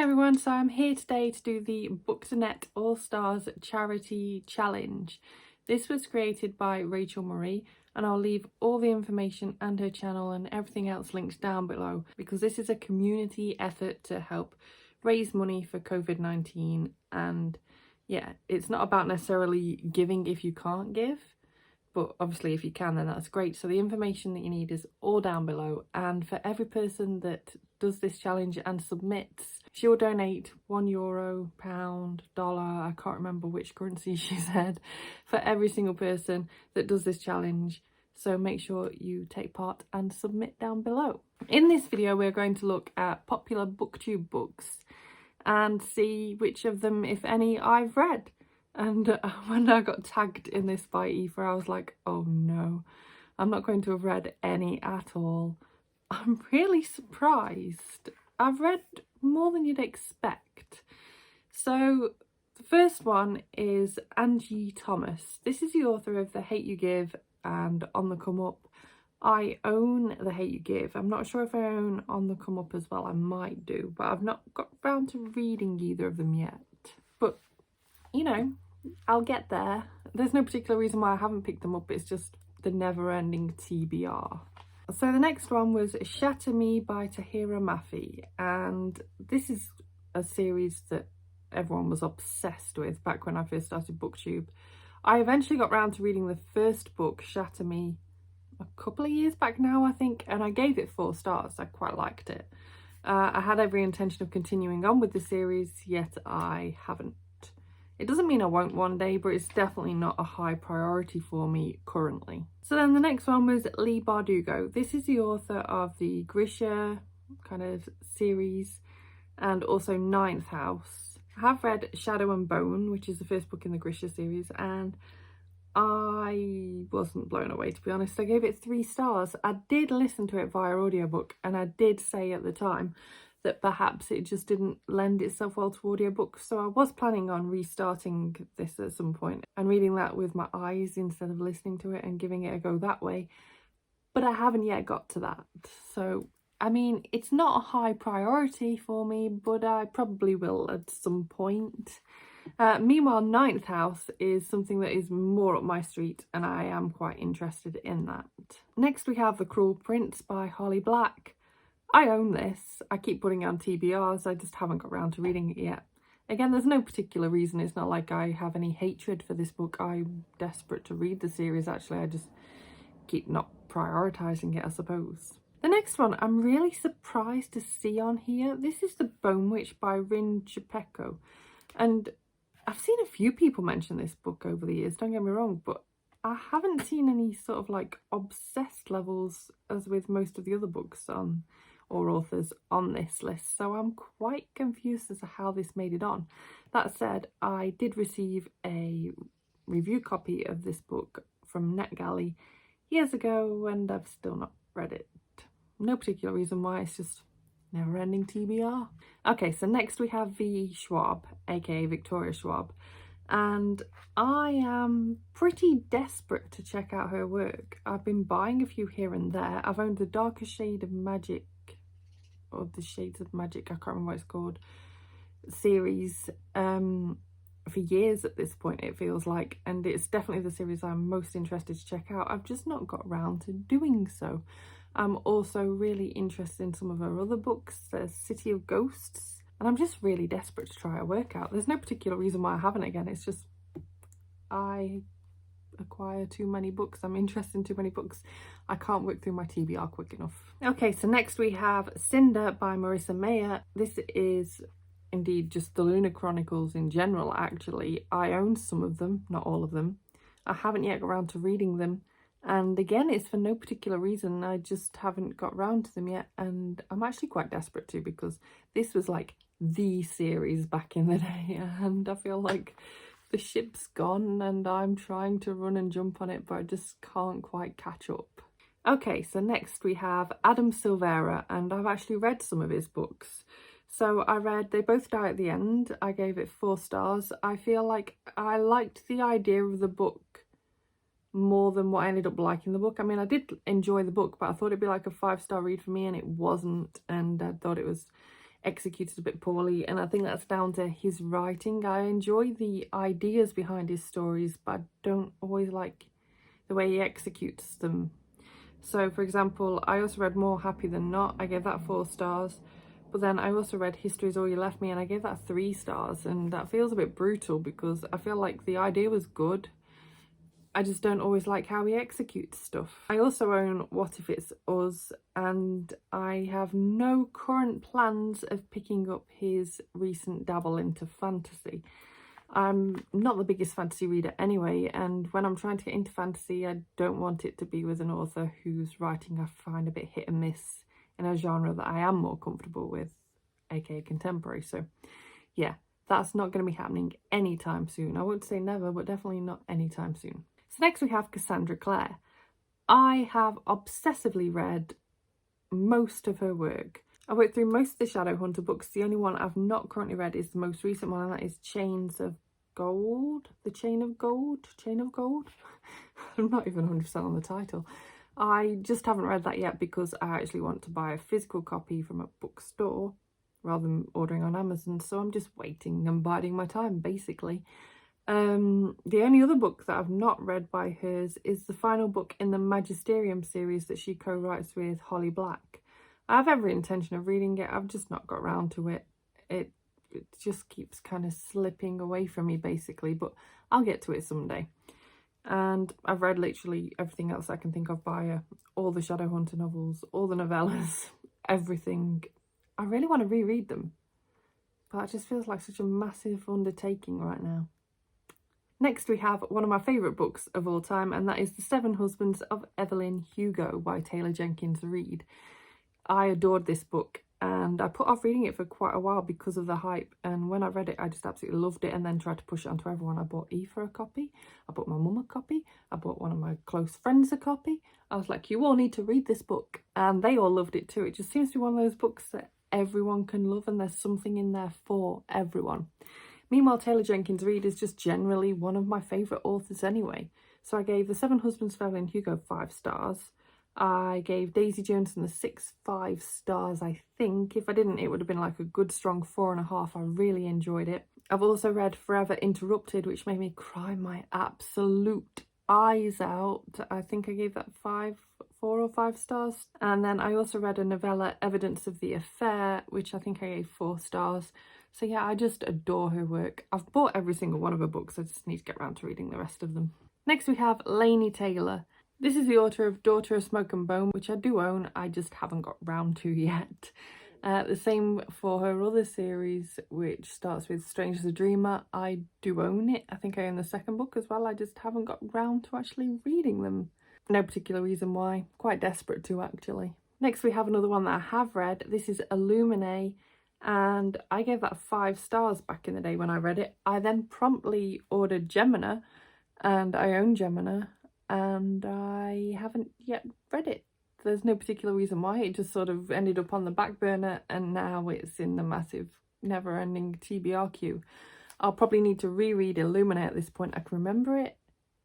everyone, so I'm here today to do the Bookternet All Stars Charity Challenge. This was created by Rachael and I'll leave all the information and her channel and everything else linked down below because this is a community effort to help raise money for COVID-19, and yeah, it's not about necessarily giving if you can't give, but obviously if you can then that's great. So the information that you need is all down below, and for every person that does this challenge and submits, she'll donate €1, pound, dollar, I can't remember which currency she said, for every single person that does this challenge. So make sure you take part and submit down below. In this video we're going to look at popular Booktube books and see which of them, if any, I've read. And when I got tagged in this by Aoife, I was like, oh no, I'm not going to have read any at all. I'm really surprised. I've read more than you'd expect. So the first one is Angie Thomas. This is the author of The Hate You Give and On the Come Up. I own The Hate You Give. I'm not sure if I own On the Come Up as well. I might do, but I've not got round to reading either of them yet. But, you know, I'll get there. There's no particular reason why I haven't picked them up. It's just the never-ending TBR. So the next one was Shatter Me by Tahira Mafi, and this is a series that everyone was obsessed with back when I first started Booktube. I eventually got round to reading the first book, Shatter Me, a couple of years back now, I think, and I gave it 4 stars. I quite liked it. I had every intention of continuing on with the series, yet I haven't. It doesn't mean I won't one day, but it's definitely not a high priority for me currently. So then the next one was Leigh Bardugo. This is the author of the Grisha kind of series and also Ninth House. I have read Shadow and Bone, which is the first book in the Grisha series, and I wasn't blown away, to be honest. I gave it 3 stars. I did listen to it via audiobook, and I did say at the time that perhaps it just didn't lend itself well to audiobooks, so I was planning on restarting this at some point and reading that with my eyes instead of listening to it and giving it a go that way, but I haven't yet got to that. So I mean, it's not a high priority for me, but I probably will at some point. Meanwhile, Ninth House is something that is more up my street, and I am quite interested in that. Next we have The Cruel Prince by Holly Black. I own this. I keep putting it on TBRs, I just haven't got around to reading it yet. Again, there's no particular reason. It's not like I have any hatred for this book. I'm desperate to read the series, actually. I just keep not prioritising it, I suppose. The next one I'm really surprised to see on here. This is The Bone Witch by Rin Chepeko. And I've seen a few people mention this book over the years, don't get me wrong, but I haven't seen any sort of like obsessed levels as with most of the other books on or authors on this list, so I'm quite confused as to how this made it on. That said, I did receive a review copy of this book from NetGalley years ago and I've still not read it. No particular reason why, it's just never-ending TBR. Okay, so next we have V. Schwab, aka Victoria Schwab, and I am pretty desperate to check out her work. I've been buying a few here and there. I've owned The Darkest Shade of Magic, or The Shades of Magic, I can't remember what it's called, series for years at this point, it feels like, and it's definitely the series I'm most interested to check out. I've just not got around to doing so. I'm also really interested in some of her other books, City of Ghosts, and I'm just really desperate to try her work out. There's no particular reason why I haven't, again, it's just I acquire too many books. I'm interested in too many books. I can't work through my TBR quick enough. Okay, so next we have Cinder by Marissa Meyer. This is indeed just the Lunar Chronicles in general, actually. I own some of them, not all of them. I haven't yet got around to reading them, and again, it's for no particular reason. I just haven't got round to them yet, and I'm actually quite desperate to, because this was like the series back in the day, and I feel like the ship's gone and I'm trying to run and jump on it, but I just can't quite catch up. Okay, so next we have Adam Silvera, and I've actually read some of his books. So I read They Both Die at the End. I gave it 4 stars. I feel like I liked the idea of the book more than what I ended up liking the book. I mean, I did enjoy the book, but I thought it'd be like a 5-star read for me, and it wasn't, and I thought it was executed a bit poorly, and I think that's down to his writing. I enjoy the ideas behind his stories, but I don't always like the way he executes them. So for example, I also read More Happy Than Not. I gave that 4 stars. But then I also read History Is All You Left Me, and I gave that 3 stars. And that feels a bit brutal because I feel like the idea was good. I just don't always like how he executes stuff. I also own What If It's Us, and I have no current plans of picking up his recent dabble into fantasy. I'm not the biggest fantasy reader anyway, and when I'm trying to get into fantasy, I don't want it to be with an author whose writing I find a bit hit and miss in a genre that I am more comfortable with, aka contemporary. So yeah, that's not going to be happening anytime soon. I wouldn't say never, but definitely not anytime soon. So next we have Cassandra Clare. I have obsessively read most of her work. I worked through most of the Shadowhunter books. The only one I've not currently read is the most recent one, and that is Chains of Gold? The Chain of Gold? Chain of Gold? I'm not even 100% on the title. I just haven't read that yet because I actually want to buy a physical copy from a bookstore rather than ordering on Amazon, so I'm just waiting and biding my time, basically. The only other book that I've not read by hers is the final book in the Magisterium series that she co-writes with Holly Black. I have every intention of reading it, I've just not got round to it. It just keeps kind of slipping away from me, basically, but I'll get to it someday. And I've read literally everything else I can think of by her. All the Shadowhunter novels, all the novellas, everything. I really want to reread them, but it just feels like such a massive undertaking right now. Next we have one of my favourite books of all time, and that is The 7 Husbands of Evelyn Hugo by Taylor Jenkins Reid. I adored this book, and I put off reading it for quite a while because of the hype, and when I read it I just absolutely loved it, and then tried to push it onto everyone. I bought Aoife a copy, I bought my mum a copy, I bought one of my close friends a copy. I was like, you all need to read this book, and they all loved it too. It just seems to be one of those books that everyone can love, and there's something in there for everyone. Meanwhile, Taylor Jenkins Reid is just generally one of my favourite authors anyway. So I gave The 7 Husbands of Evelyn Hugo 5 stars. I gave Daisy Jones and the Six 5 stars, I think. If I didn't, it would have been like a good strong 4.5. I really enjoyed it. I've also read Forever Interrupted, which made me cry my absolute eyes out. I think I gave that 4 or 5 stars. And then I also read a novella, Evidence of the Affair, which I think I gave 4 stars. So yeah, I just adore her work. I've bought every single one of her books. I just need to get around to reading the rest of them. Next we have Laini Taylor. This is the author of Daughter of Smoke and Bone, which I do own, I just haven't got round to yet. The same for her other series, which starts with Strange as a Dreamer. I do own it. I think I own the second book as well. I just haven't got round to actually reading them. No particular reason why. Quite desperate to, actually. Next we have another one that I have read. This is Illuminae, and I gave that 5 stars back in the day when I read it. I then promptly ordered Gemina, and I own Gemina, and I haven't yet read it. There's no particular reason why. It just sort of ended up on the back burner, and now it's in the massive never-ending TBR queue. I'll probably need to reread Illuminae at this point. I can remember it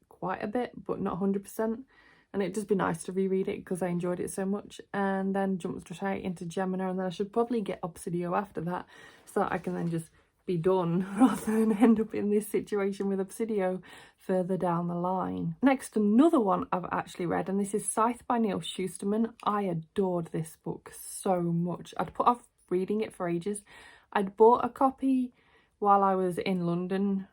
quite a bit, but not 100%. And it'd just be nice to reread it because I enjoyed it so much, and then jump straight into Gemina, and then I should probably get Obsidio after that so that I can then just be done rather than end up in this situation with Obsidio further down the line. Next, another one I've actually read, and this is Scythe by Neil Shusterman. I adored this book so much. I'd put off reading it for ages. I'd bought a copy while I was in London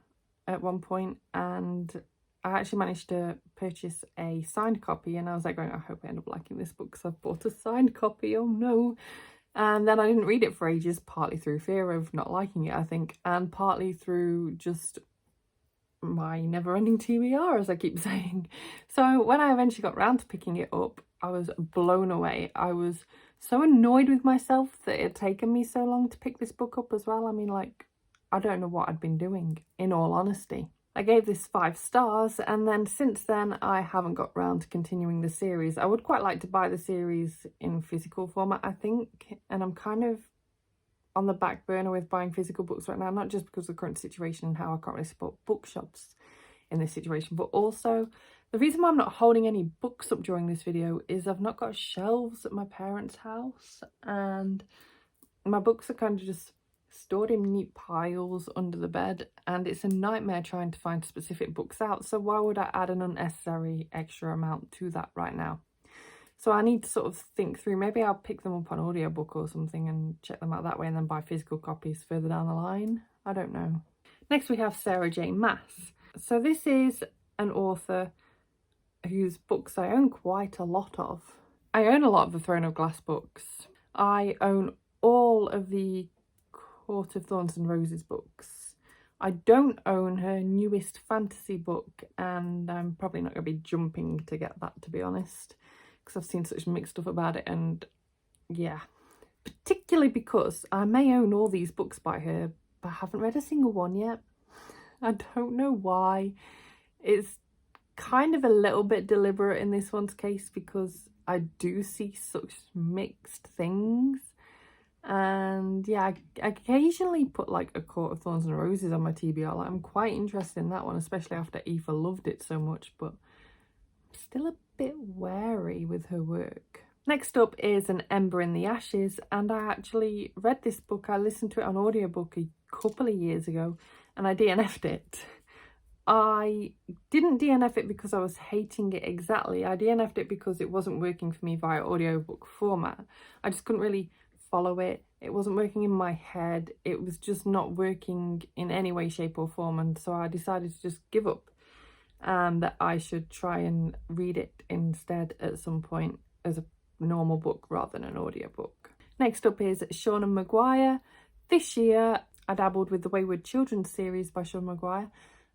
at one point, and I actually managed to purchase a signed copy, and I was like going, I hope I end up liking this book because I've bought a signed copy, oh no. And then I didn't read it for ages, partly through fear of not liking it, I think, and partly through just my never-ending TBR, as I keep saying. So when I eventually got round to picking it up, I was blown away. I was so annoyed with myself that it had taken me so long to pick this book up as well. I mean, like, I don't know what I'd been doing, in all honesty. I gave this 5 stars, and then since then I haven't got round to continuing the series. I would quite like to buy the series in physical format, I think, and I'm kind of on the back burner with buying physical books right now, not just because of the current situation and how I can't really support bookshops in this situation, but also the reason why I'm not holding any books up during this video is I've not got shelves at my parents' house, and my books are kind of just stored in neat piles under the bed, and it's a nightmare trying to find specific books out, so why would I add an unnecessary extra amount to that right now? So I need to sort of think through, maybe I'll pick them up on audiobook or something and check them out that way and then buy physical copies further down the line. I don't know. Next we have Sarah J. Maas. So this is an author whose books I own quite a lot of. I own a lot of the Throne of Glass books. I own all of the Court of Thorns and Roses books. I don't own her newest fantasy book, and I'm probably not going to be jumping to get that, to be honest, because I've seen such mixed stuff about it, and yeah, particularly because I may own all these books by her, but I haven't read a single one yet. I don't know why. It's kind of a little bit deliberate in this one's case, because I do see such mixed things. And yeah, I occasionally put like a Court of Thorns and Roses on my TBR. Like, I'm quite interested in that one, especially after Aoife loved it so much, but I'm still a bit wary with her work. Next up is An Ember in the Ashes, and I actually read this book. I listened to it on audiobook a couple of years ago and I DNF'd it. I didn't DNF it because I was hating it exactly. I DNF'd it because it wasn't working for me via audiobook format. I just couldn't really follow it. It wasn't working in my head. It was just not working in any way, shape or form, and so I decided to just give up, and that I should try and read it instead at some point as a normal book rather than an audiobook. Next up is Sean and Maguire. This year I dabbled with the Wayward Children series by Sean Maguire,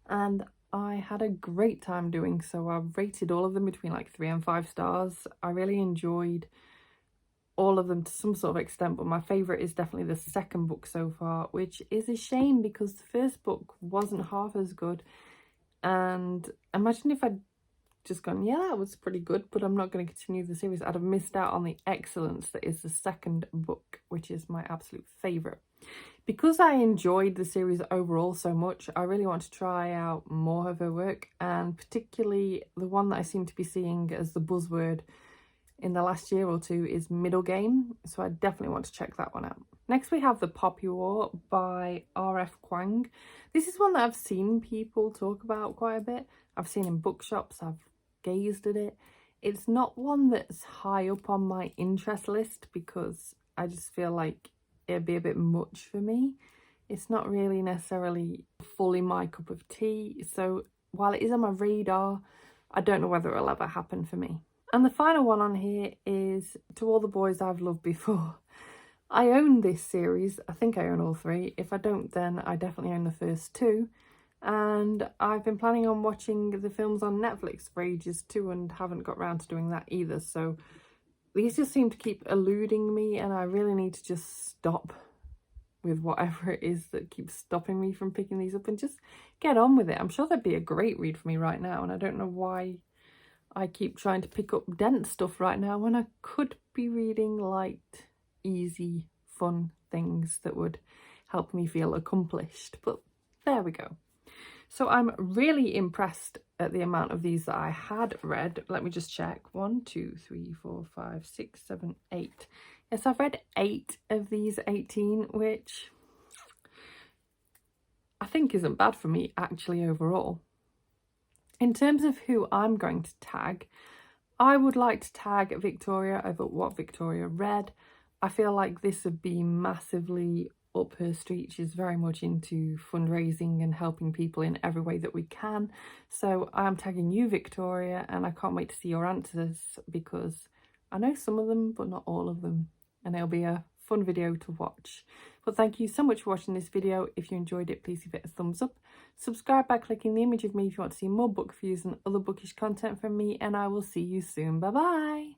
and I had a great time doing so. I rated all of them between like 3 and 5 stars. I really enjoyed all of them to some sort of extent, but my favourite is definitely the second book so far, which is a shame because the first book wasn't half as good. And imagine if I'd just gone, yeah, that was pretty good, but I'm not going to continue the series. I'd have missed out on the excellence that is the second book, which is my absolute favourite. Because I enjoyed the series overall so much, I really want to try out more of her work, and particularly the one that I seem to be seeing as the buzzword in the last year or two is Middle Game, so I definitely want to check that one out. Next we have The Poppy War by R.F. Kuang. This is one that I've seen people talk about quite a bit. I've seen in bookshops, I've gazed at it. It's not one that's high up on my interest list because I just feel like it'd be a bit much for me. It's not really necessarily fully my cup of tea, so while it is on my radar, I don't know whether it'll ever happen for me. And the final one on here is To All the Boys I've Loved Before. I own this series. I think I own all 3. If I don't, then I definitely own the first 2. And I've been planning on watching the films on Netflix for ages too, and haven't got round to doing that either. So these just seem to keep eluding me, and I really need to just stop with whatever it is that keeps stopping me from picking these up and just get on with it. I'm sure they'd be a great read for me right now, and I don't know why I keep trying to pick up dense stuff right now when I could be reading light, easy, fun things that would help me feel accomplished. But there we go. So I'm really impressed at the amount of these that I had read. Let me just check. 1, 2, 3, 4, 5, 6, 7, 8. Yes, I've read 8 of these 18, which I think isn't bad for me actually overall. In terms of who I'm going to tag, I would like to tag Victoria over what Victoria read. I feel like this would be massively up her street. She's very much into fundraising and helping people in every way that we can. So I'm tagging you, Victoria, and I can't wait to see your answers because I know some of them, but not all of them. And it'll be a fun video to watch. But thank you so much for watching this video. If you enjoyed it, please give it a thumbs up. Subscribe by clicking the image of me if you want to see more book reviews and other bookish content from me, and I will see you soon. Bye bye.